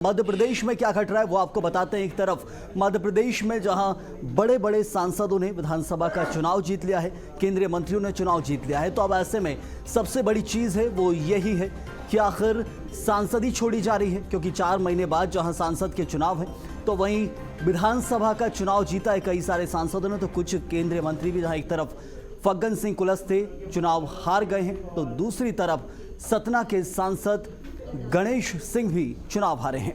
मध्य प्रदेश में क्या घट रहा है वो आपको बताते हैं। एक तरफ मध्य प्रदेश में जहां बड़े बड़े सांसदों ने विधानसभा का चुनाव जीत लिया है, केंद्रीय मंत्रियों ने चुनाव जीत लिया है, तो अब ऐसे में सबसे बड़ी चीज है वो यही है कि आखिर सांसद ही छोड़ी जा रही है, क्योंकि 4 महीने बाद जहां सांसद के चुनाव है तो वहीं विधानसभा का चुनाव जीता है कई सारे सांसदों ने। तो कुछ केंद्रीय मंत्री भी, जहां एक तरफ फग्गन सिंह कुलस्ते चुनाव हार गए हैं तो दूसरी तरफ सतना के सांसद गणेश सिंह भी चुनाव हारे हैं।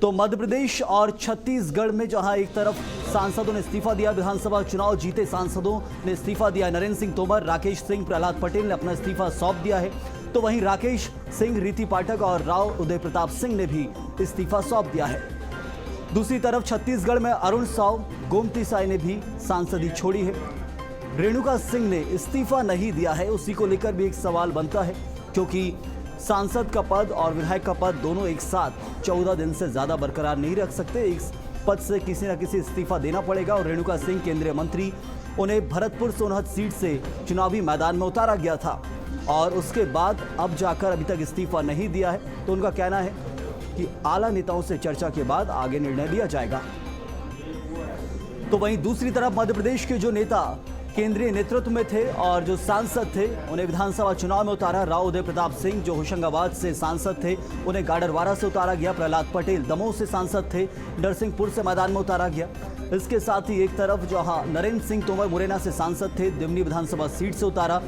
तो मध्य प्रदेश और छत्तीसगढ़ में जहां एक तरफ सांसदों ने इस्तीफा दिया, विधानसभा चुनाव जीते सांसदों ने इस्तीफा दिया। नरेंद्र सिंह तोमर, राकेश सिंह, प्रहलाद पटेल ने अपना इस्तीफा सौंप दिया है, तो वहीं राकेश सिंह, रीति पाठक और राव उदय प्रताप सिंह ने भी इस्तीफा सौंप दिया है। दूसरी तरफ छत्तीसगढ़ में अरुण साव, गोमती साय ने भी सांसदी छोड़ी है। रेणुका सिंह ने इस्तीफा नहीं दिया है, उसी को लेकर भी एक सवाल बनता है, क्योंकि सांसद का पद और विधायक का पद दोनों एक साथ 14 दिन से ज्यादा बरकरार नहीं रख सकते। एक पद से किसी न किसी इस्तीफा देना पड़ेगा और रेणुका सिंह केंद्रीय मंत्री, उन्हें भरतपुर सोनहत सीट से चुनावी मैदान में उतारा गया था और उसके बाद अब जाकर अभी तक इस्तीफा नहीं दिया है। तो उनका कहना है कि आला नेताओं से चर्चा के बाद आगे निर्णय लिया जाएगा। तो वहीं दूसरी तरफ मध्य प्रदेश के जो नेता केंद्रीय नेतृत्व में थे और जो सांसद थे उन्हें विधानसभा चुनाव में उतारा। राव उदय प्रताप सिंह जो होशंगाबाद से सांसद थे उन्हें गाडरवारा से उतारा गया। प्रहलाद पटेल दमोह से सांसद थे, नरसिंहपुर से मैदान में उतारा गया। इसके साथ ही एक तरफ जहां नरेंद्र सिंह तोमर मुरैना से सांसद थे, दिमनी विधानसभा सीट से उतारा,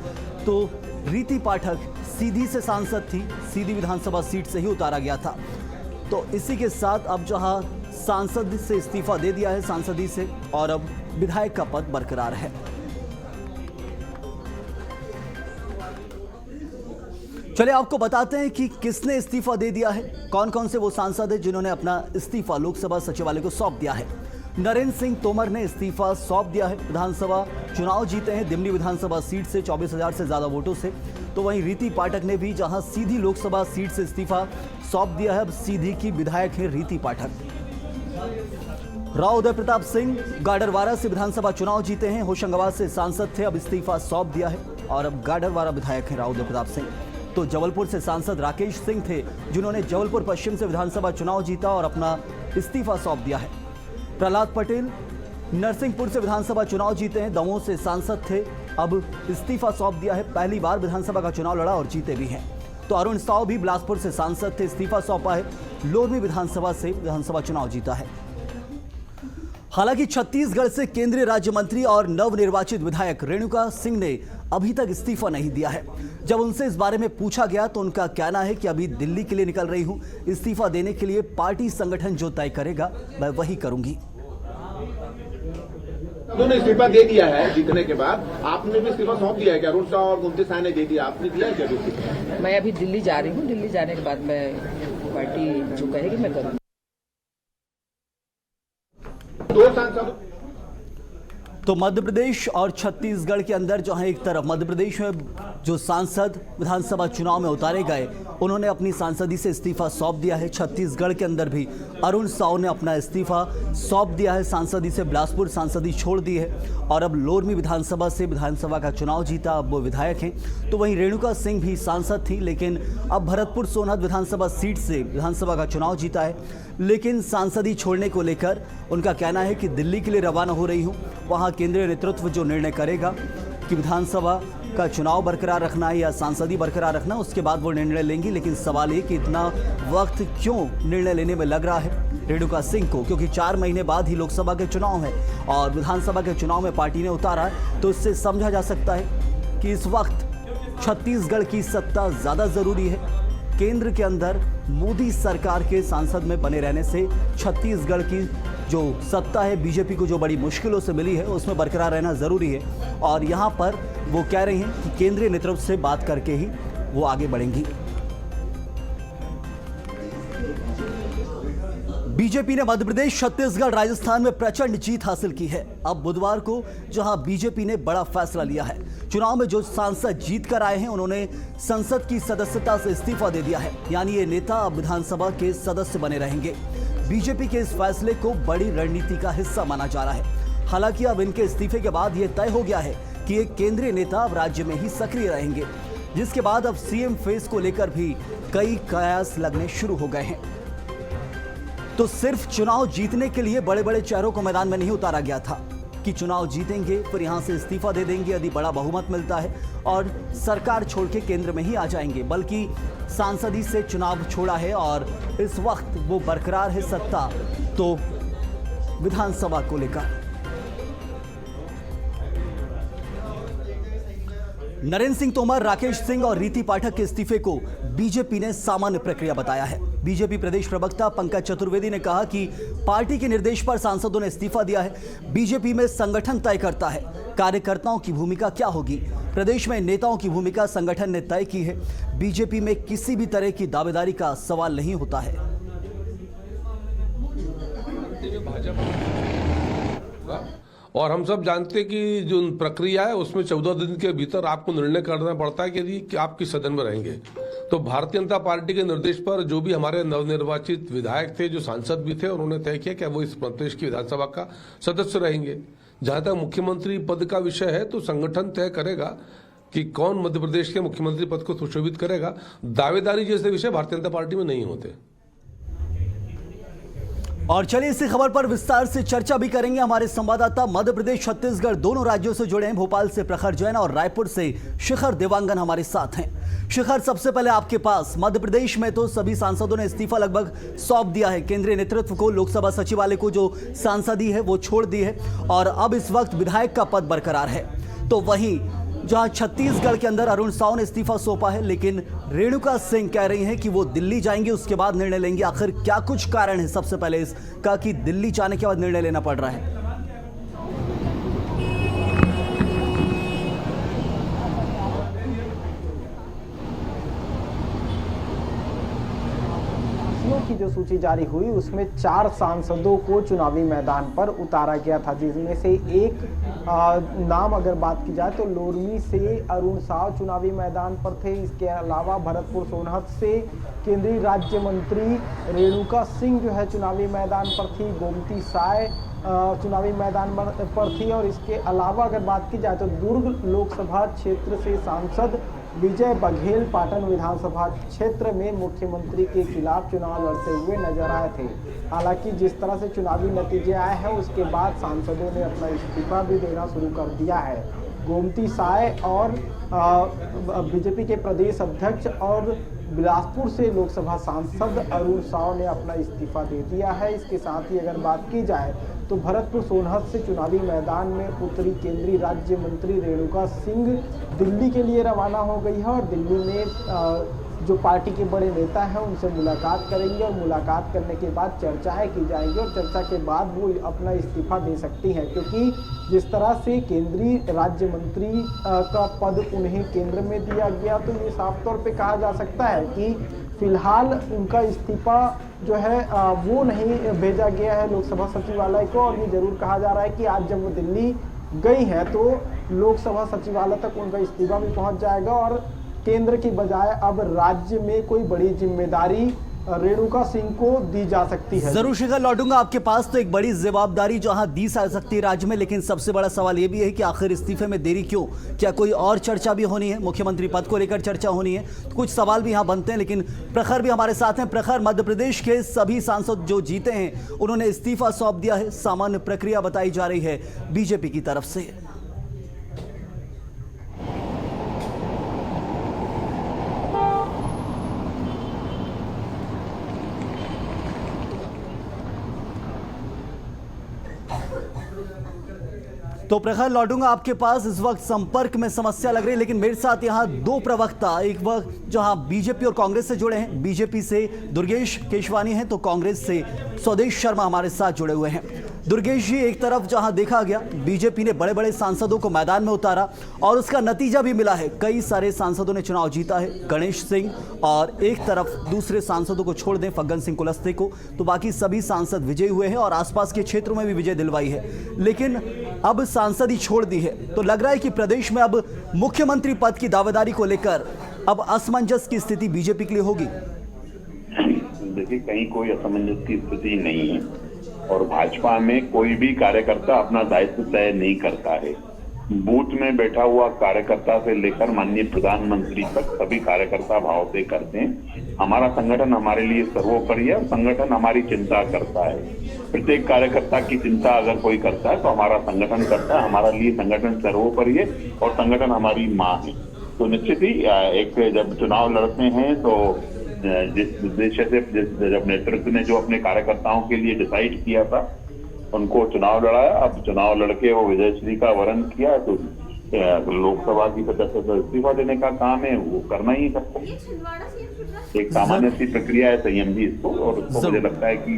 तो रीति पाठक सीधी से सांसद थी, सीधी विधानसभा सीट से ही उतारा गया था। तो इसी के साथ अब जहां सांसद से इस्तीफा दे दिया है सांसदी से, और अब विधायक का पद बरकरार है। चलिए आपको बताते हैं कि किसने इस्तीफा दे दिया है, कौन कौन से वो सांसद हैं जिन्होंने अपना इस्तीफा लोकसभा सचिवालय को सौंप दिया है। नरेंद्र सिंह तोमर ने इस्तीफा सौंप दिया है, विधानसभा चुनाव जीते हैं दिमनी विधानसभा सीट से 24,000 से ज्यादा वोटों से। तो वहीं रीति पाठक ने भी जहां सीधी लोकसभा सीट से इस्तीफा सौंप दिया है, अब सीधी की विधायक है रीति पाठक। राव उदय प्रताप सिंह गाडरवारा से विधानसभा चुनाव जीते हैं, होशंगाबाद से सांसद थे, अब इस्तीफा सौंप दिया है और अब गाडरवारा विधायक है राव उदय प्रताप सिंह। तो जबलपुर से सांसद राकेश सिंह थे जिन्होंने जबलपुर पश्चिम से विधानसभा चुनाव जीता और अपना इस्तीफा सौंप दिया है। प्रहलाद पटेल नरसिंहपुर से विधानसभा चुनाव जीते हैं, दमोह से सांसद थे, अब इस्तीफा सौंप दिया है। पहली बार विधानसभा का चुनाव लड़ा और जीते भी हैं। तो अरुण साव भी बिलासपुर से सांसद थे, इस्तीफा सौंपा है, लोरमी विधानसभा से विधानसभा चुनाव जीता है। हालांकि छत्तीसगढ़ से केंद्रीय राज्य मंत्री और नवनिर्वाचित विधायक रेणुका सिंह ने अभी तक इस्तीफा नहीं दिया है। जब उनसे इस बारे में पूछा गया तो उनका कहना है कि अभी दिल्ली के लिए निकल रही हूं, इस्तीफा देने के लिए पार्टी संगठन जो तय करेगा मैं वही करूंगी। उन्होंने इस्तीफा दे दिया है जीतने के बाद, आपने भी इस्तीफा सौंप दिया है क्या? अरुण साव और गोमती साय ने दे दिया, आपने दिया है क्या? मैं अभी दिल्ली जा रही हूँ, दिल्ली जाने के बाद मैं पार्टी जो कहेगी मैं करूँगी। 2 सांसद तो मध्य प्रदेश और छत्तीसगढ़ के अंदर जो है, एक तरफ मध्य प्रदेश में जो सांसद विधानसभा चुनाव में उतारे गए उन्होंने अपनी सांसदी से इस्तीफा सौंप दिया है। छत्तीसगढ़ के अंदर भी अरुण साव ने अपना इस्तीफा सौंप दिया है, सांसदी से बिलासपुर सांसदी छोड़ दी है और अब लोरमी विधानसभा से विधानसभा का चुनाव जीता, अब वो विधायक हैं। तो वहीं रेणुका सिंह भी सांसद थी, लेकिन अब भरतपुर सोनहत विधानसभा सीट से विधानसभा का चुनाव जीता है, लेकिन सांसदी छोड़ने को लेकर उनका कहना है कि दिल्ली के लिए रवाना हो रही हूँ, वहाँ केंद्रीय नेतृत्व जो निर्णय करेगा कि विधानसभा का चुनाव बरकरार रखना है या सांसदी बरकरार रखना, उसके बाद वो निर्णय लेंगी। लेकिन सवाल ये कि इतना वक्त क्यों निर्णय लेने में लग रहा है रेणुका सिंह को, क्योंकि 4 महीने बाद ही लोकसभा के चुनाव है और विधानसभा के चुनाव में पार्टी ने उतारा है। तो इससे समझा जा सकता है कि इस वक्त छत्तीसगढ़ की सत्ता ज़्यादा ज़रूरी है। केंद्र के अंदर मोदी सरकार के सांसद में बने रहने से छत्तीसगढ़ की जो सत्ता है बीजेपी को जो बड़ी मुश्किलों से मिली है उसमें बरकरार रहना ज़रूरी है। और यहाँ पर वो कह रही हैं कि केंद्रीय नेतृत्व से बात करके ही वो आगे बढ़ेंगी। बीजेपी ने मध्य प्रदेश, छत्तीसगढ़, राजस्थान में प्रचंड जीत हासिल की है। अब बुधवार को जहां बीजेपी ने बड़ा फैसला लिया है, चुनाव में जो सांसद जीत कर आए हैं उन्होंने संसद की सदस्यता से इस्तीफा दे दिया है, यानी ये नेता अब विधानसभा के सदस्य बने रहेंगे। बीजेपी के इस फैसले को बड़ी रणनीति का हिस्सा माना जा रहा है। हालांकि अब इनके इस्तीफे के बाद यह तय हो गया है कि एक केंद्रीय नेता अब राज्य में ही सक्रिय रहेंगे। जिसके बाद अब सीएम फेस को लेकर भी कई कयास लगने शुरू हो गए हैं। तो सिर्फ चुनाव जीतने के लिए बड़े बड़े चेहरों को मैदान में नहीं उतारा गया था कि चुनाव जीतेंगे फिर यहां से इस्तीफा दे देंगे यदि बड़ा बहुमत मिलता है और सरकार छोड़ के केंद्र में ही आ जाएंगे, बल्कि सांसदी से चुनाव छोड़ा है और इस वक्त वो बरकरार है सत्ता तो विधानसभा को लेकर। नरेंद्र सिंह तोमर, राकेश सिंह और रीति पाठक के इस्तीफे को बीजेपी ने सामान्य प्रक्रिया बताया है। बीजेपी प्रदेश प्रवक्ता पंकज चतुर्वेदी ने कहा कि पार्टी के निर्देश पर सांसदों ने इस्तीफा दिया है। बीजेपी में संगठन तय करता है, कार्यकर्ताओं की भूमिका क्या होगी। प्रदेश में नेताओं की भूमिका संगठन ने तय की है। बीजेपी में किसी भी तरह की दावेदारी का सवाल नहीं होता है। और हम सब जानते हैं कि जो प्रक्रिया है उसमें 14 दिन के भीतर आपको निर्णय करना पड़ता है कि आप किस सदन में रहेंगे। तो भारतीय जनता पार्टी के निर्देश पर जो भी हमारे नवनिर्वाचित विधायक थे, जो सांसद भी थे, उन्होंने तय किया कि वो इस प्रदेश की विधानसभा का सदस्य रहेंगे। जहां तक मुख्यमंत्री पद का विषय है तो संगठन तय करेगा कि कौन मध्य प्रदेश के मुख्यमंत्री पद को सुशोभित करेगा। दावेदारी जैसे विषय भारतीय जनता पार्टी में नहीं होते। और चलिए इसी खबर पर विस्तार से चर्चा भी करेंगे। हमारे संवाददाता मध्य प्रदेश, छत्तीसगढ़ दोनों राज्यों से जुड़े हैं। भोपाल से प्रखर जैन और रायपुर से शिखर देवांगन हमारे साथ हैं। शिखर, सबसे पहले आपके पास, मध्य प्रदेश में तो सभी सांसदों ने इस्तीफा लगभग सौंप दिया है। केंद्रीय नेतृत्व को, लोकसभा सचिवालय को जो सांसदी है वो छोड़ दी है और अब इस वक्त विधायक का पद बरकरार है। तो वहीं जहां छत्तीसगढ़ के अंदर अरुण साव ने इस्तीफा सौंपा है, लेकिन रेणुका सिंह कह रही हैं कि वो दिल्ली जाएंगे, उसके बाद निर्णय लेंगे। आखिर क्या कुछ कारण है सबसे पहले इसका कि दिल्ली जाने के बाद निर्णय लेना पड़ रहा है? की जो सूची जारी हुई उसमें 4 सांसदों को चुनावी मैदान पर उतारा गया था, जिसमें से एक नाम अगर बात की जाए तो लोरमी से अरुण साव चुनावी मैदान पर थे। इसके अलावा भरतपुर सोनहत से केंद्रीय राज्य मंत्री रेणुका सिंह जो है चुनावी मैदान पर थी। गोमती साय चुनावी मैदान पर थी। और इसके अलावा अगर बात की जाए तो दुर्ग लोकसभा क्षेत्र से सांसद विजय बघेल पाटन विधानसभा क्षेत्र में मुख्यमंत्री के खिलाफ चुनाव लड़ते हुए नजर आए थे। हालांकि जिस तरह से चुनावी नतीजे आए हैं उसके बाद सांसदों ने अपना इस्तीफा भी देना शुरू कर दिया है। गोमती साय और बीजेपी के प्रदेश अध्यक्ष और बिलासपुर से लोकसभा सांसद अरुण साव ने अपना इस्तीफा दे दिया है। इसके साथ ही अगर बात की जाए तो भरतपुर सोनहत से चुनावी मैदान में उतरी केंद्रीय राज्य मंत्री रेणुका सिंह दिल्ली के लिए रवाना हो गई है और दिल्ली में जो पार्टी के बड़े नेता हैं उनसे मुलाकात करेंगे और मुलाकात करने के बाद चर्चाएं की जाएंगी और चर्चा के बाद वो अपना इस्तीफा दे सकती हैं, क्योंकि जिस तरह से केंद्रीय राज्य मंत्री का पद उन्हें केंद्र में दिया गया तो ये साफ तौर पे कहा जा सकता है कि फिलहाल उनका इस्तीफा जो है वो नहीं भेजा गया है लोकसभा सचिवालय को। और ये जरूर कहा जा रहा है कि आज जब वो दिल्ली गई हैं तो लोकसभा सचिवालय तक उनका इस्तीफा भी पहुंच जाएगा और केंद्र की बजाय अब राज्य में कोई बड़ी जिम्मेदारी रेणुका सिंह को दी जा सकती है। जरूर शिखर, लौटूंगा आपके पास। तो एक बड़ी जवाबदारी जहां दी जा सकती है राज्य में, लेकिन सबसे बड़ा सवाल यह भी है कि आखिर इस्तीफे में देरी क्यों? क्या कोई और चर्चा भी होनी है? मुख्यमंत्री पद को लेकर चर्चा होनी है? तो कुछ सवाल भी यहां बनते हैं। लेकिन प्रखर भी हमारे साथ हैं। प्रखर, मध्य प्रदेश के सभी सांसद जो जीते हैं उन्होंने इस्तीफा सौंप दिया है। सामान्य प्रक्रिया बताई जा रही है बीजेपी की तरफ से। तो प्रखर, लौटूंगा आपके पास। इस वक्त संपर्क में समस्या लग रही है, लेकिन मेरे साथ यहाँ 2 प्रवक्ता, एक वक्त जहां बीजेपी और कांग्रेस से जुड़े हैं, बीजेपी से दुर्गेश केशवानी हैं तो कांग्रेस से स्वदेश शर्मा हमारे साथ जुड़े हुए हैं। दुर्गेश जी, एक तरफ जहां देखा गया बीजेपी ने बड़े बड़े सांसदों को मैदान में उतारा और उसका नतीजा भी मिला है। कई सारे सांसदों ने चुनाव जीता है, गणेश सिंह, और एक तरफ दूसरे सांसदों को छोड़ दें फग्गन सिंह कुलस्ते को, तो बाकी सभी सांसद विजयी हुए हैं और आसपास के क्षेत्रों में भी विजय दिलवाई है। लेकिन अब सांसद ही छोड़ दी है, तो लग रहा है कि प्रदेश में अब मुख्यमंत्री पद की दावेदारी को लेकर अब असमंजस की स्थिति बीजेपी के लिए होगी। देखिए, कहीं कोई असमंजस की स्थिति नहीं है और भाजपा में कोई भी कार्यकर्ता अपना दायित्व तय नहीं करता है। बूथ में बैठा हुआ कार्यकर्ता से लेकर माननीय प्रधानमंत्री तक सभी कार्यकर्ता भाव तय करते हैं। हमारा संगठन हमारे लिए सर्वोपरि है और संगठन हमारी चिंता करता है। प्रत्येक कार्यकर्ता की चिंता अगर कोई करता है तो हमारा संगठन करता है। हमारा लिए संगठन सर्वोपरि है और संगठन हमारी माँ है। तो निश्चित ही एक जब चुनाव लड़ते हैं तो जिस उद्देश्य से जब नेतृत्व ने जो अपने कार्यकर्ताओं के लिए डिसाइड किया था उनको चुनाव लड़ाया। अब चुनाव लड़के वो विजयश्री का वरण किया तो लोकसभा की सदस्य को इस्तीफा देने का काम है, वो करना ही सबको। एक सामान्य सी प्रक्रिया है संयम भी इसको, और उसको मुझे लगता है कि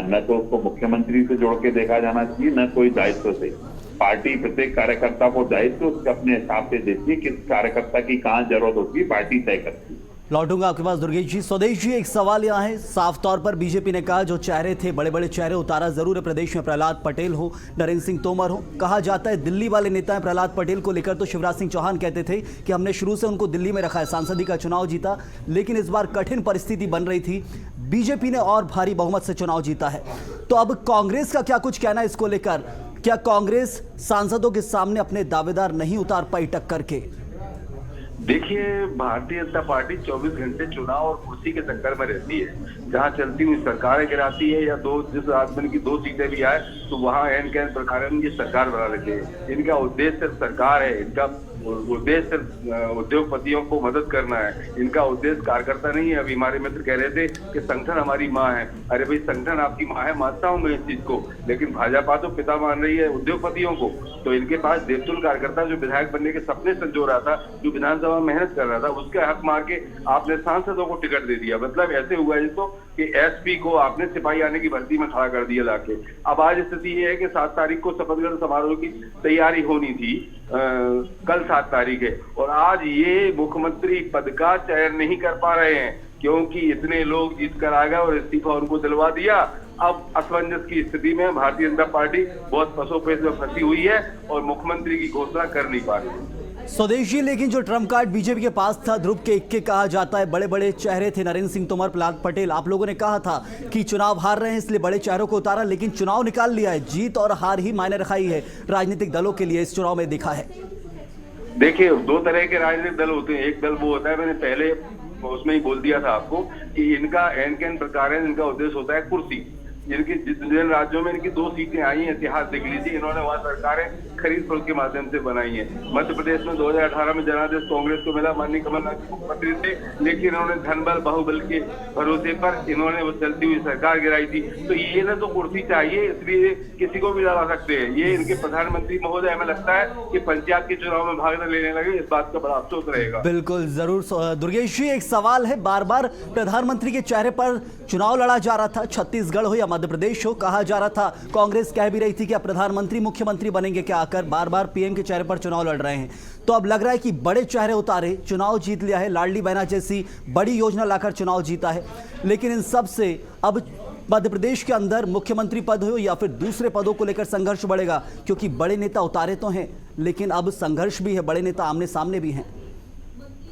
न तो उसको मुख्यमंत्री से जोड़ के देखा जाना चाहिए न कोई दायित्व से। पार्टी प्रत्येक कार्यकर्ता को दायित्व उसके अपने हिसाब से देती है, किस कार्यकर्ता की कहाँ जरूरत होती है पार्टी तय करती है। लौटूंगा आपके पास दुर्गेश जी। स्वदेश जी, एक सवाल यहाँ है, साफ तौर पर बीजेपी ने कहा जो चेहरे थे बड़े बड़े चेहरे उतारा जरूर है प्रदेश में, प्रहलाद पटेल हो, नरेंद्र सिंह तोमर हो। कहा जाता है दिल्ली वाले नेता हैं, प्रहलाद पटेल को लेकर तो शिवराज सिंह चौहान कहते थे कि हमने शुरू से उनको दिल्ली में रखा है, सांसदी का चुनाव जीता, लेकिन इस बार कठिन परिस्थिति बन रही थी, बीजेपी ने और भारी बहुमत से चुनाव जीता है। तो अब कांग्रेस का क्या कुछ कहना है इसको लेकर? क्या कांग्रेस सांसदों के सामने अपने दावेदार नहीं उतार पाई टक्कर के? देखिए, भारतीय जनता पार्टी 24 घंटे चुनाव और कुर्सी के चक्कर में रहती है। जहां चलती हुई सरकारें गिराती है या जिस आदमी की 2 सीटें भी आए तो वहां एन कैन प्रकार ये सरकार बना लेते हैं। इनका उद्देश्य सिर्फ सरकार है, इनका उद्देश्य सिर्फ उद्योगपतियों को मदद करना है, इनका उद्देश्य कार्यकर्ता नहीं है। अभी हमारे मित्र कह रहे थे कि संगठन हमारी माँ है। अरे भाई, संगठन आपकी माँ है, मानता हूँ मैं इस चीज को, लेकिन भाजपा तो पिता मान रही है उद्योगपतियों को। तो इनके पास देवतुल कार्यकर्ता जो विधायक बनने के सपने संजो रहा था, जो विधानसभा में मेहनत कर रहा था, उसके हक मार के आपने सांसदों को टिकट दे दिया। मतलब ऐसे हुआ जिसको कि एसपी को आपने सिपाही आने की भर्ती में खड़ा कर दिया लाके। अब आज स्थिति ये है कि 7 तारीख को शपथ ग्रहण समारोह की तैयारी होनी थी, कल 7 तारीख है, और आज ये मुख्यमंत्री पद का चयन नहीं कर पा रहे हैं क्योंकि इतने लोग जीत कर आ गए और इस्तीफा उनको दिलवा दिया। अब असमंजस की स्थिति में भारतीय जनता पार्टी बहुत पसोपेश में फंसी हुई है और मुख्यमंत्री की घोषणा कर नहीं पा रही है। स्वदेश जी, लेकिन जो ट्रम्प कार्ड बीजेपी के पास था, ध्रुव के इक्के कहा जाता है, बड़े बड़े चेहरे थे, नरेंद्र सिंह तोमर, प्रहलाद पटेल। आप लोगों ने कहा था कि चुनाव हार रहे हैं इसलिए बड़े चेहरों को उतारा, लेकिन चुनाव निकाल लिया है। जीत और हार ही मायने रखाई है राजनीतिक दलों के लिए, इस चुनाव में दिखा है। देखिए, 2 तरह के राजनीतिक दल होते हैं। एक दल वो होता है, मैंने पहले उसमें ही बोल दिया था आपको कि इनका एन कैन प्रकार है, इनका उद्देश्य होता है कुर्सी। जिनकी जिन राज्यों में इनकी 2 सीटें आई हैं, इतिहास देख लीजिए, इन्होंने वहां सरकारें खरीद फरोख्त के माध्यम से बनाई हैं। मध्य प्रदेश में 2018 में जनादेश कांग्रेस को मिला, माननीय कमलनाथ मुख्यमंत्री थे, लेकिन इन्होंने धनबल बाहुबल के भरोसे पर इन्होंने वो चलती हुई सरकार गिराई थी। तो ये ना तो कुर्सी चाहिए, इसलिए किसी को भी लड़ा सकते हैं। ये इनके प्रधानमंत्री महोदय, हमें लगता है कि पंचायत के चुनाव में भाग न लेने लगे, इस बात का बड़ा अफसोस रहेगा। बिल्कुल, जरूर। दुर्गेश जी, एक सवाल है, बार बार प्रधानमंत्री के चेहरे पर चुनाव लड़ा जा रहा था, छत्तीसगढ़ हो या मध्य प्रदेश हो, कहा जा रहा था, कांग्रेस कह भी रही थी कि अब प्रधानमंत्री मुख्यमंत्री बनेंगे क्या आकर, बार बार पीएम के चेहरे पर चुनाव लड़ रहे हैं। तो अब लग रहा है कि बड़े चेहरे उतारे, चुनाव जीत लिया है, लाडली बहना जैसी बड़ी योजना लाकर चुनाव जीता है, लेकिन इन सब से अब मध्य प्रदेश के अंदर मुख्यमंत्री पद हो या फिर दूसरे पदों को लेकर संघर्ष बढ़ेगा, क्योंकि बड़े नेता उतारे तो हैं, लेकिन अब संघर्ष भी है, बड़े नेता आमने सामने भी हैं।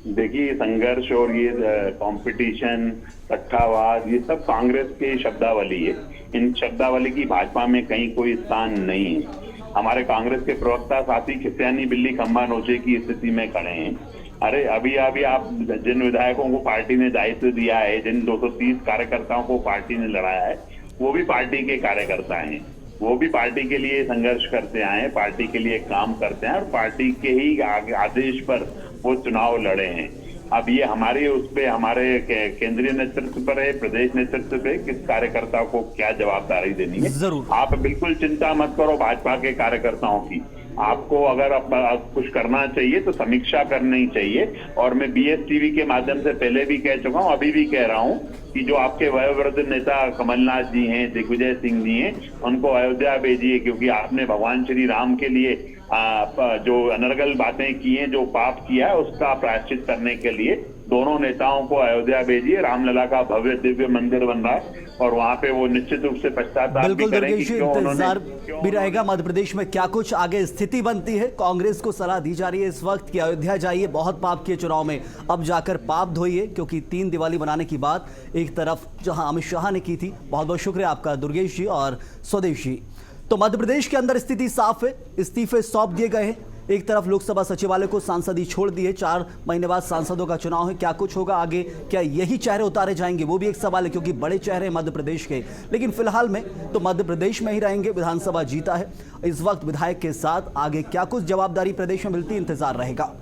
देखिए, संघर्ष और ये कंपटीशन, तख्तावाद, ये सब कांग्रेस की शब्दावली है। इन शब्दावली की भाजपा में कहीं कोई स्थान नहीं है। हमारे कांग्रेस के प्रवक्ता साथी खिसियानी बिल्ली खंबा नोचे की स्थिति में खड़े हैं। अरे अभी आप जिन विधायकों को पार्टी ने दायित्व दिया है, जिन 230 कार्यकर्ताओं को पार्टी ने लड़ाया है, वो भी पार्टी के कार्यकर्ता हैं, वो भी पार्टी के लिए संघर्ष करते आए हैं, पार्टी के लिए काम करते हैं और पार्टी के ही आदेश पर वो चुनाव लड़े हैं। अब ये हमारे उस पे, हमारे केंद्रीय नेतृत्व पर है, प्रदेश नेतृत्व पे, किस कार्यकर्ता को क्या जवाबदारी देनी है। जरूर। आप बिल्कुल चिंता मत करो भाजपा के कार्यकर्ताओं की। आपको अगर अब कुछ करना चाहिए तो समीक्षा करनी चाहिए, और मैं BS-TV के माध्यम से पहले भी कह चुका हूँ, अभी भी कह रहा हूँ कि जो आपके वयोवृद्ध नेता कमलनाथ जी हैं, दिग्विजय सिंह जी हैं, उनको अयोध्या भेजिए, क्योंकि आपने भगवान श्री राम के लिए जो अनर्गल बातें की हैं, जो पाप किया है, उसका प्रायश्चित करने के लिए दोनों नेताओं को अयोध्या भेजिए। रामलला का भव्य दिव्य मंदिर बन रहा है और वहां पे वो निश्चित रूप से पश्चाताप भी करेंगे। इंतजार भी रहेगा मध्य प्रदेश में क्या कुछ आगे स्थिति बनती है। कांग्रेस को सलाह दी जा रही है इस वक्त कि अयोध्या जाइए, बहुत पाप किए चुनाव में, अब जाकर पाप धोइए, क्योंकि 3 दिवाली बनाने की बात एक तरफ जहां अमित शाह ने की थी। बहुत बहुत शुक्रिया आपका दुर्गेश जी और स्वदेश जी। तो मध्य प्रदेश के अंदर स्थिति साफ है, इस्तीफे सौंप दिए गए हैं, एक तरफ लोकसभा सचिवालय को सांसद ही छोड़ दिए, 4 महीने बाद सांसदों का चुनाव है, क्या कुछ होगा आगे, क्या यही चेहरे उतारे जाएंगे, वो भी एक सवाल है, क्योंकि बड़े चेहरे मध्य प्रदेश के। लेकिन फिलहाल में तो मध्य प्रदेश में ही रहेंगे, विधानसभा जीता है। इस वक्त विधायक के साथ आगे क्या कुछ जवाबदारी प्रदेश में मिलती, इंतजार रहेगा।